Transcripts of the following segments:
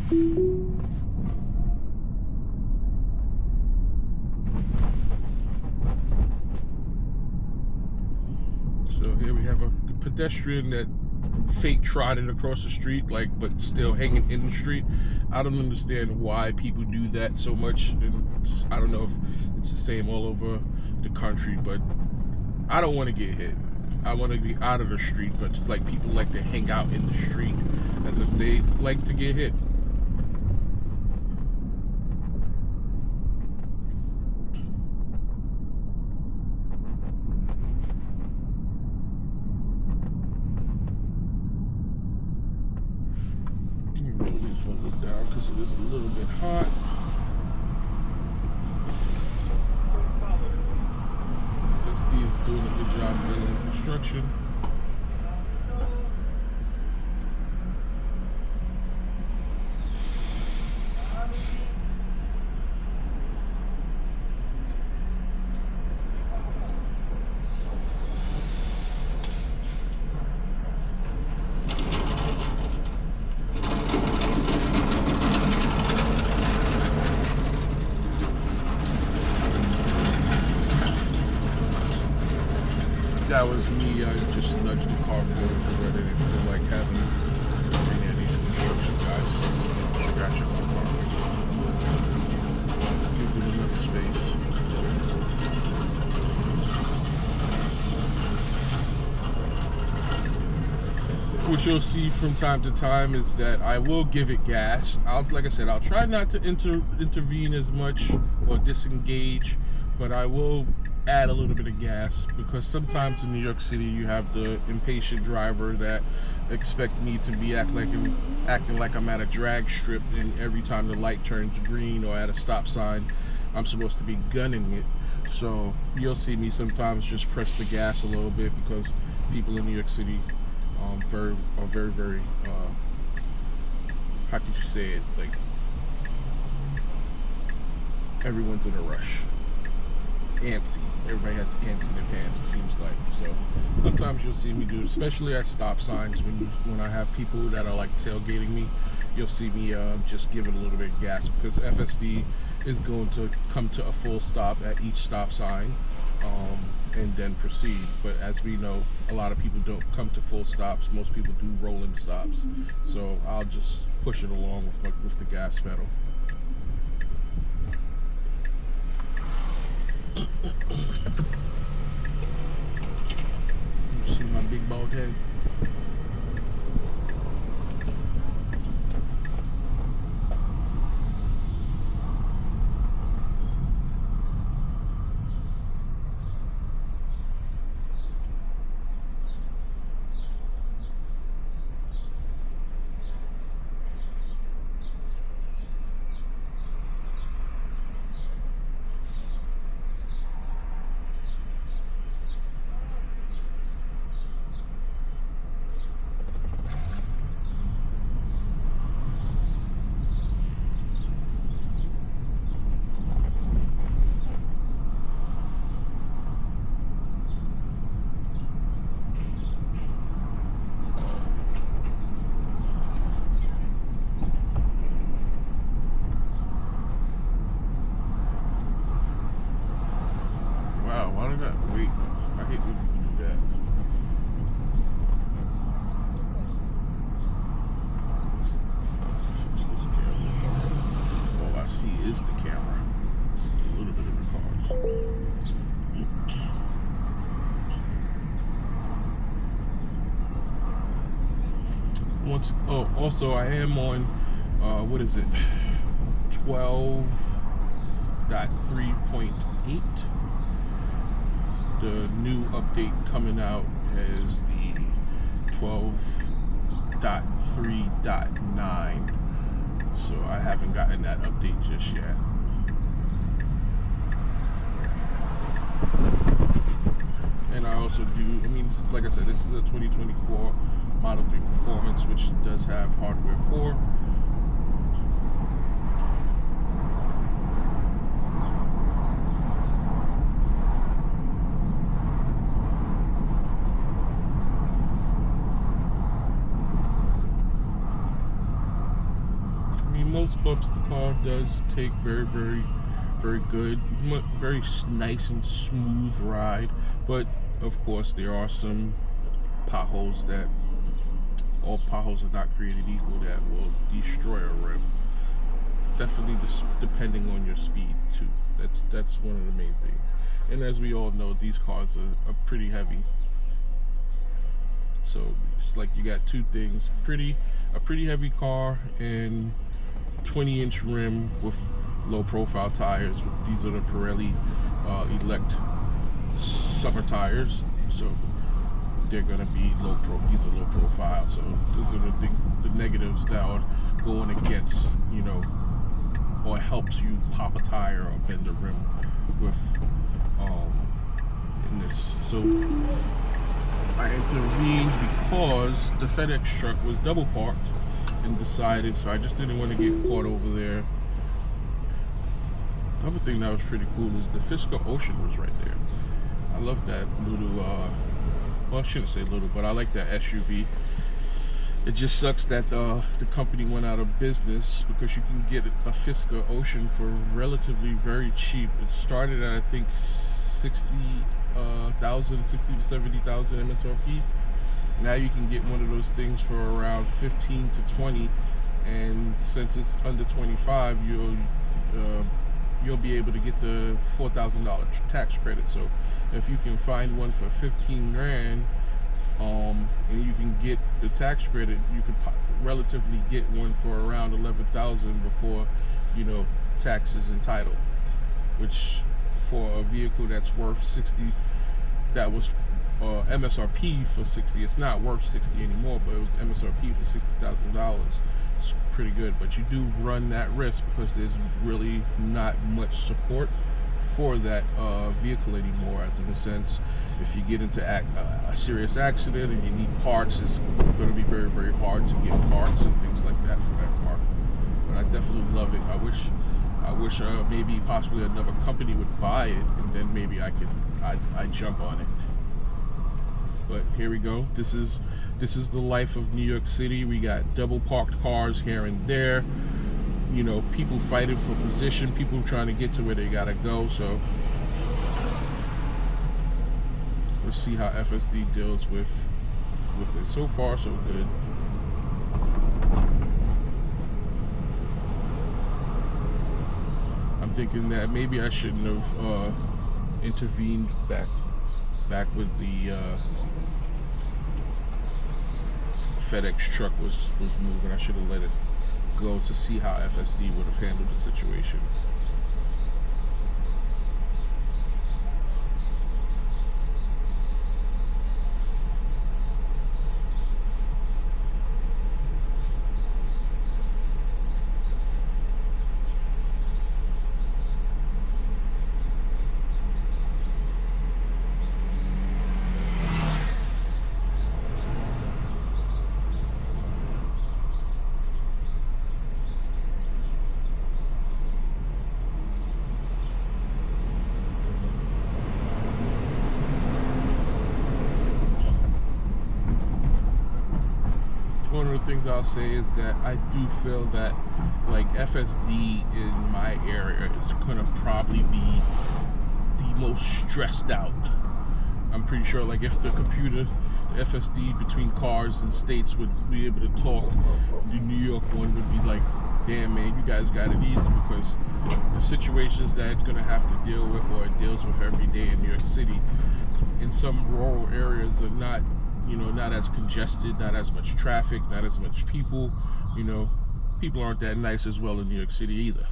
So here we have a pedestrian that fake trotted across the street, like, but still hanging in the street. I don't understand why people do that so much, and I don't know if it's the same all over the country, but I don't want to get hit. I want to be out of the street, but it's like people like to hang out in the street as if they like to get hit. Down because it is a little bit hot. FSD is doing a good job in construction. That was me. I just nudged the car forward because I didn't feel like having any of these construction guys scratch up my car. Give them enough space. What you'll see from time to time is that I will give it gas. Like I said, I'll try not to intervene as much or disengage, but I will add a little bit of gas, because sometimes in New York City you have the impatient driver that expect me to be acting like I'm at a drag strip, and every time the light turns green or at a stop sign I'm supposed to be gunning it. So you'll see me sometimes just press the gas a little bit, because people in New York City are very how could you say it, like, everyone's in a rush. Antsy. Everybody has ants in their pants, it seems like. So sometimes you'll see me do it, especially at stop signs, when I have people that are like tailgating me. You'll see me just give it a little bit of gas, because FSD is going to come to a full stop at each stop sign and then proceed. But as we know, a lot of people don't come to full stops. Most people do rolling stops. So I'll just push it along with the gas pedal. You see my big bald head? Wait, I hate when people do that. Fix this camera. All I see is the camera. I see a little bit of the cars. Also I am on, what is it? 12.3.8. The new update coming out is the 12.3.9, so I haven't gotten that update just yet. And I also do, like I said, this is a 2024 Model 3 Performance, which does have hardware 4. most bumps the car does take very, very, very good, very nice and smooth ride. But of course, there are some potholes that all potholes are not created equal that will destroy a rim. Definitely just depending on your speed too. That's one of the main things. And as we all know, these cars are pretty heavy. So it's like you got two things: a pretty heavy car and 20-inch rim with low profile tires. These are the Pirelli Elect summer tires, so they're gonna be these are low profile. So those are the things, the negatives that are going against, you know, or helps you pop a tire or bend the rim with in this. So I intervened because the FedEx truck was double parked and decided, so I just didn't want to get caught over there. Another thing that was pretty cool is the Fisker Ocean was right there. I love that little, well, I shouldn't say little, but I like that SUV. It just sucks that the company went out of business, because you can get a Fisker Ocean for relatively very cheap. It started at, I think, 60,000 to 70,000 MSRP. Now you can get one of those things for around 15 to 20, and since it's under 25, you'll be able to get the $4,000 tax credit. So if you can find one for 15 grand, and you can get the tax credit, you could relatively get one for around 11,000 before, you know, taxes entitled. Which for a vehicle that's worth 60, that was MSRP for 60. It's not worth 60 anymore, but it was MSRP for $60,000. It's pretty good, but you do run that risk because there's really not much support for that vehicle anymore. As in a sense, if you get into a serious accident and you need parts, it's going to be very, very hard to get parts and things like that for that car. But I definitely love it. I wish maybe possibly another company would buy it, and then maybe I'd jump on it. But here we go. This is the life of New York City. We got double parked cars here and there. You know, people fighting for position, people trying to get to where they gotta go. So let's see how FSD deals with it. So far, so good. I'm thinking that maybe I shouldn't have intervened back with the FedEx truck was moving. I should have let it go to see how FSD would have handled the situation. One of the things I'll say is that I do feel that, like, FSD in my area is gonna probably be the most stressed out. I'm pretty sure, like, if the FSD between cars and states would be able to talk, the New York one would be like, damn man, you guys got it easy, because the situations that it's gonna have to deal with, or it deals with every day in New York City, in some rural areas are not, you know, not as congested, not as much traffic, not as much people. You know, people aren't that nice as well in New York City either.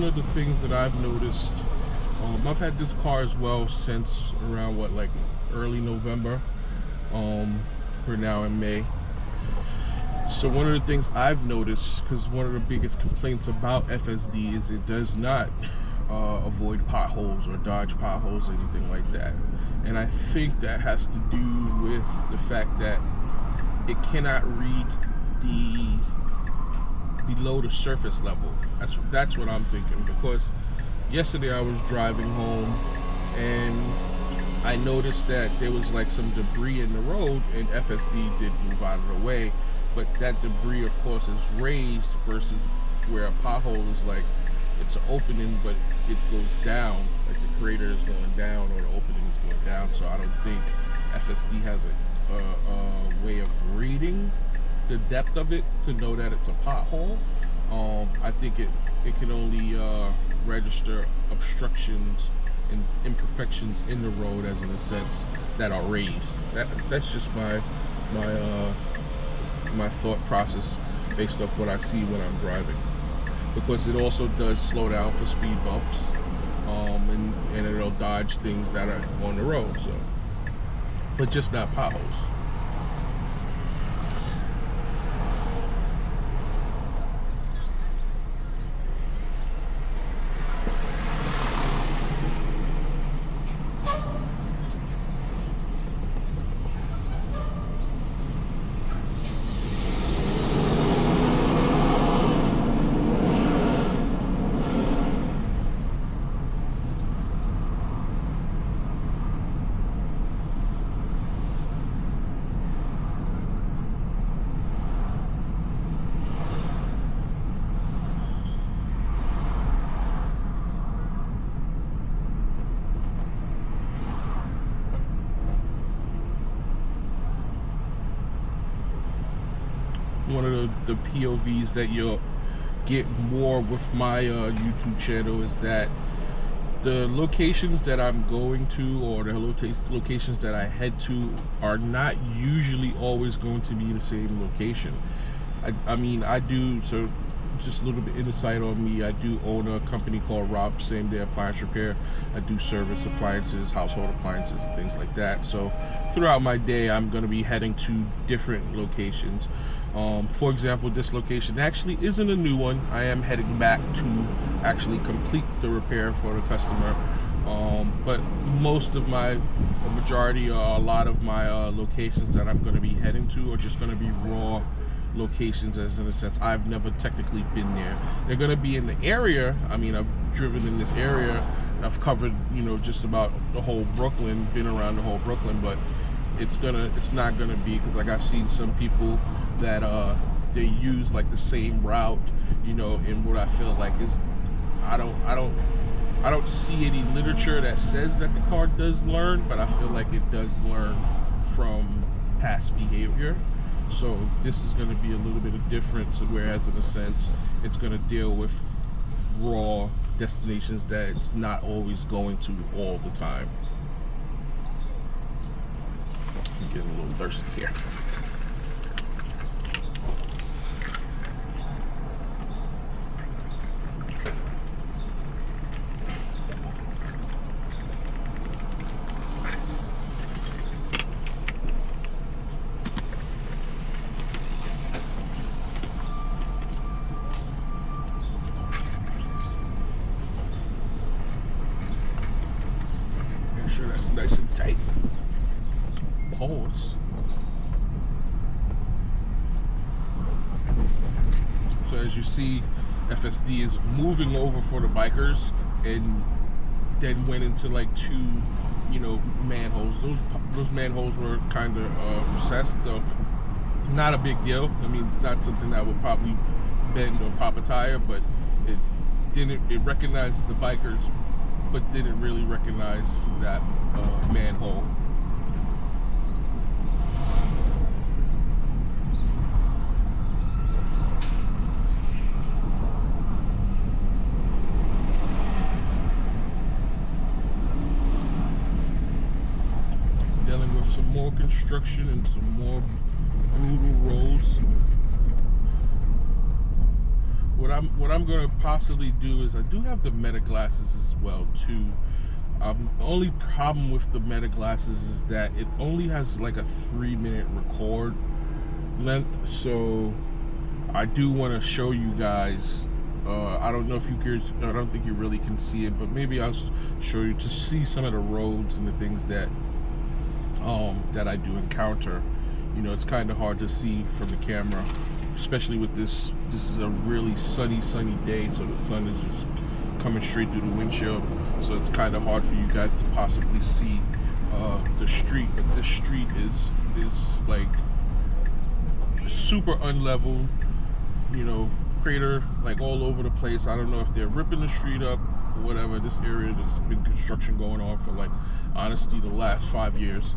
one of the things that I've noticed, I've had this car as well since around like early November. We're now in May. So one of the things I've noticed, because one of the biggest complaints about FSD is it does not avoid potholes or dodge potholes or anything like that. And I think that has to do with the fact that it cannot read the below the surface level. That's what I'm thinking, because yesterday I was driving home and I noticed that there was like some debris in the road, and FSD did move out of the way, but that debris of course is raised versus where a pothole is like it's an opening but it goes down, like the crater is going down or the opening is going down. So I don't think FSD has a way of reading the depth of it to know that it's a pothole. I think it can only register obstructions and imperfections in the road, as in a sense, that are raised. That's just my thought process based off what I see when I'm driving, because it also does slow down for speed bumps, and it'll dodge things that are on the road, so, but just not potholes. One of the POVs that you'll get more with my YouTube channel is that the locations that I'm going to, or the locations that I head to, are not usually always going to be the same location. I mean, I do, so just a little bit insight on me, I do own a company called Rob Same Day Appliance Repair. I do service appliances, household appliances, and things like that. So throughout my day, I'm going to be heading to different locations. For example, this location actually isn't a new one. I am heading back to actually complete the repair for the customer. But most of a lot of my locations that I'm going to be heading to are just going to be raw locations, as in a sense I've never technically been there. They're going to be in the area. I mean, I've driven in this area. I've covered, just about the whole Brooklyn, been around the whole Brooklyn, but it's not gonna be, because like I've seen some people that they use like the same route, and what I feel like is I don't see any literature that says that the car does learn, but I feel like it does learn from past behavior. So this is going to be a little bit of difference, whereas in a sense it's going to deal with raw destinations that it's not always going to all the time. I'm getting a little thirsty here. Make sure that's nice and tight. Pause. So as you see, FSD is moving over for the bikers, and then went into like two, manholes. Those manholes were kind of recessed, so not a big deal. I mean, it's not something that would probably bend or pop a tire, but it recognizes the bikers, but didn't really recognize that manhole. Dealing with some more construction and some more brutal roads. What what I'm going to possibly do is I do have the Meta glasses as well too. The only problem with the Meta glasses is that it only has like a 3-minute record length, so I do want to show you guys. I don't know if you guys, I don't think you really can see it, but maybe I'll show you to see some of the roads and the things that that I do encounter. You know, it's kind of hard to see from the camera, especially with this. This is a really sunny day, so the sun is just coming straight through the windshield, so it's kind of hard for you guys to possibly see the street. But this street is like super unleveled, you know, crater like all over the place. I don't know if they're ripping the street up or whatever. This area, there's been construction going on for, like, honestly, the last 5 years,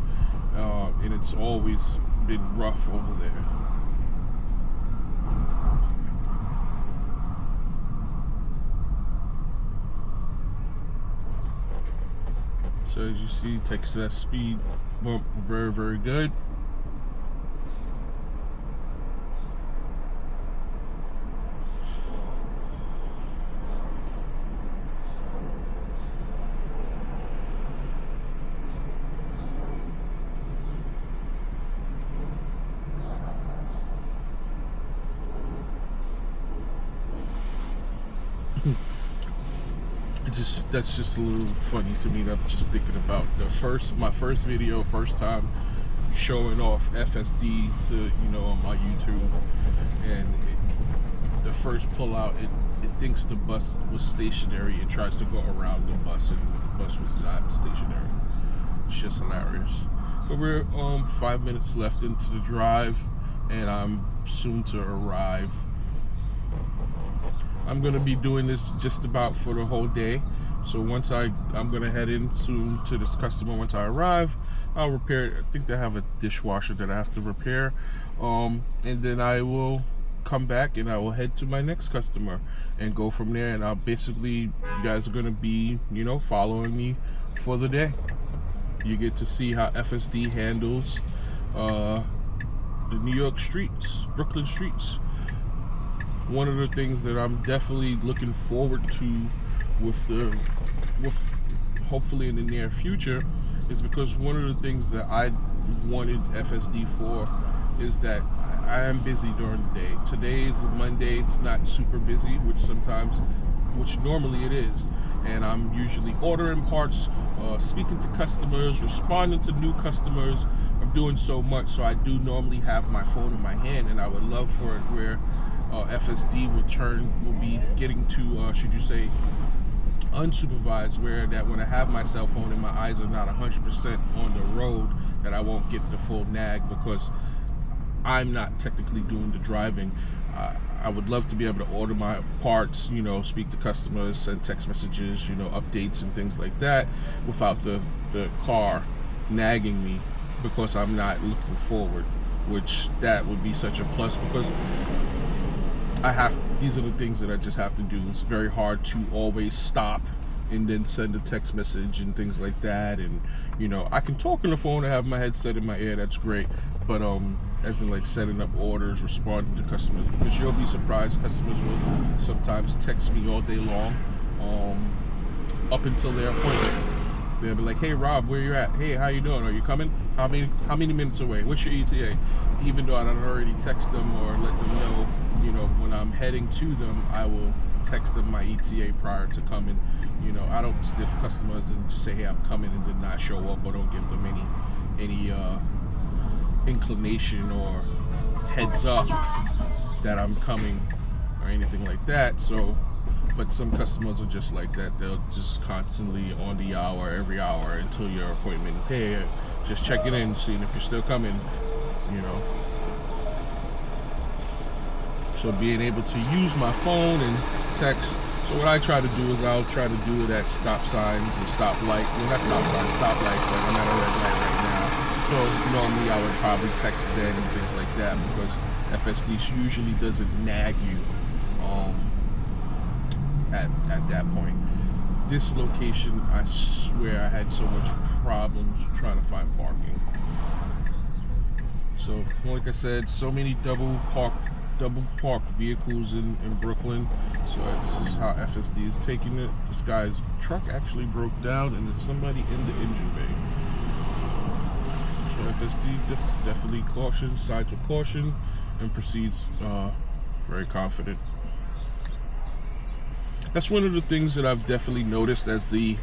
and it's always been rough over there. So as you see, takes that speed bump very good. That's just a little funny to me. I'm just thinking about my first video, first time showing off FSD to, you know, on my YouTube, and the first pull out, it thinks the bus was stationary and tries to go around the bus, and the bus was not stationary. It's just hilarious. But we're 5 minutes left into the drive, and I'm soon to arrive. I'm gonna be doing this just about for the whole day. So once I'm gonna head in soon to this customer. Once I arrive, I'll repair it. I think they have a dishwasher that I have to repair, and then I will come back and I will head to my next customer and go from there. And I'll basically, you guys are gonna be, you know, following me for the day. You get to see how FSD handles the New York streets, Brooklyn streets. One of the things that I'm definitely looking forward to with hopefully in the near future is because one of the things that I wanted FSD for is that I am busy during the day. Today is a Monday, it's not super busy, which normally it is, and I'm usually ordering parts, speaking to customers, responding to new customers. I'm doing so much, so I do normally have my phone in my hand, and I would love for it where FSD will be getting to, should you say, unsupervised, where that when I have my cell phone and my eyes are not 100% on the road, that I won't get the full nag because I'm not technically doing the driving. I would love to be able to order my parts, you know, speak to customers, send text messages, you know, updates and things like that without the car nagging me because I'm not looking forward, which that would be such a plus because these are the things that I just have to do. It's very hard to always stop and then send a text message and things like that. And, you know, I can talk on the phone, I have my headset in my ear, that's great. But as in like setting up orders, responding to customers, because you'll be surprised, customers will sometimes text me all day long, up until their appointment. They'll be like, hey Rob, where you at? Hey, how you doing? Are you coming? How many minutes away? What's your ETA? Even though I don't already text them or let them know, you know, when I'm heading to them, I will text them my ETA prior to coming. You know, I don't stiff customers and just say, hey, I'm coming, and then not show up, or don't give them any inclination or heads up that I'm coming or anything like that. So, but some customers are just like that. They'll just constantly on the hour, every hour until your appointment is, hey, just checking in, seeing if you're still coming, you know. So being able to use my phone and text. So what I try to do is I'll try to do it at stop signs and stoplight. Well, not stop signs, stoplights, like I'm at a red light right now. So normally I would probably text then and things like that because FSD usually doesn't nag you at that point. This location, I swear I had so much problems trying to find parking. So like I said, so many double parked double parked vehicles in Brooklyn. So this is how FSD is taking it. This guy's truck actually broke down and there's somebody in the engine bay. So FSD just definitely caution, sides with caution, and proceeds very confident. That's one of the things that I've definitely noticed as the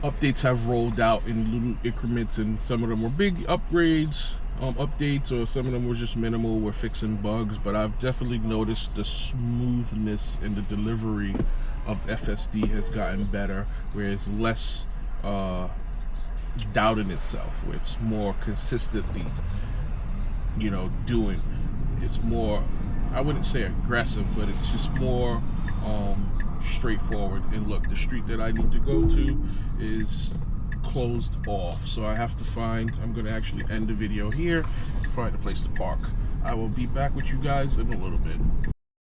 updates have rolled out in little increments, and some of them were big upgrades, updates, or some of them were just minimal, we're fixing bugs. But I've definitely noticed the smoothness and the delivery of FSD has gotten better, where it's less doubt in itself, where it's more consistently, you know, doing. It's more, I wouldn't say aggressive, but it's just more straightforward. And look, the street that I need to go to is closed off, so I have to find, I'm going to actually end the video here, find a place to park. I will be back with you guys in a little bit.